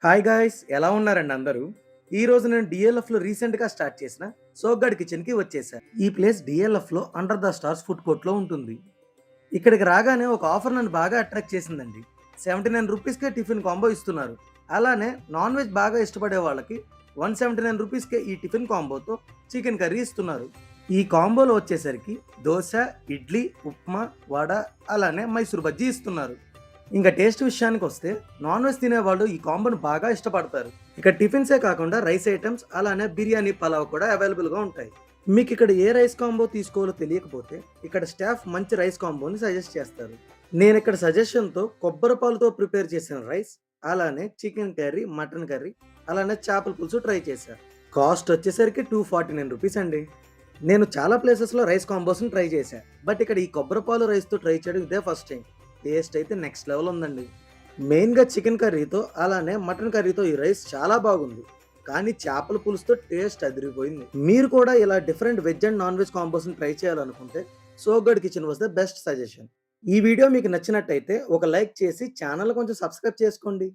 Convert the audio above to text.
Hi guys, ఎలా ఉన్నారండి అందరూ? ఈ రోజు నేను డిఎల్ఎఫ్లో రీసెంట్గా స్టార్ట్ చేసిన సోగ్గాడ్ కిచెన్కి వచ్చేసా. ఈ ప్లేస్ డిఎల్ఎఫ్లో అండర్ ద స్టార్స్ ఫుడ్ కోర్ట్లో ఉంటుంది. ఇక్కడికి రాగానే ఒక ఆఫర్ నన్ను బాగా అట్రాక్ట్ చేసిందండి. 79 రూపీస్కే టిఫిన్ కాంబో ఇస్తున్నారు. అలానే నాన్ వెజ్ బాగా ఇష్టపడే వాళ్ళకి 179 రూపీస్కే ఈ టిఫిన్ కాంబోతో చికెన్ కర్రీ ఇస్తున్నారు. ఈ కాంబోలో వచ్చేసరికి దోశ, ఇడ్లీ, ఉప్మా, వడ, అలానే మైసూర్ బజ్జీ ఇస్తున్నారు. ఇంకా టేస్ట్ విషయానికి వస్తే నాన్ వెజ్ తినేవాళ్ళు ఈ కాంబోను బాగా ఇష్టపడతారు. ఇక టిఫిన్సే కాకుండా రైస్ ఐటమ్స్ అలానే బిర్యానీ, పలావ్ కూడా అవైలబుల్గా ఉంటాయి. మీకు ఇక్కడ ఏ రైస్ కాంబో తీసుకోవాలో తెలియకపోతే ఇక్కడ స్టాఫ్ మంచి రైస్ కాంబోని సజెస్ట్ చేస్తారు. నేను ఇక్కడ సజెషన్తో కొబ్బరి పాలుతో ప్రిపేర్ చేసిన రైస్, అలానే చికెన్ కర్రీ, మటన్ కర్రీ, అలానే చేపల పులుసు ట్రై చేశాను. కాస్ట్ వచ్చేసరికి 249 రూపీస్ అండి. నేను చాలా ప్లేసెస్లో రైస్ కాంబోస్ని ట్రై చేశాను, బట్ ఇక్కడ ఈ కొబ్బరి పాలు రైస్తో ట్రై చేయడం ఇదే ఫస్ట్ టైం. టేస్ట్ అయితే నెక్స్ట్ లెవెల్ ఉందండి. మెయిన్గా చికెన్ కర్రీతో అలానే మటన్ కర్రీతో ఈ రైస్ చాలా బాగుంది. కానీ చేపల పులుసుతో టేస్ట్ అదిరిపోయింది. మీరు కూడా ఇలా different veg and non veg కాంబోస్ని ట్రై చేయాలనుకుంటే so good kitchen was the best suggestion. ఈ వీడియో మీకు నచ్చినట్టయితే ఒక లైక్ చేసి ఛానల్ కొంచెం సబ్స్క్రైబ్ చేసుకోండి.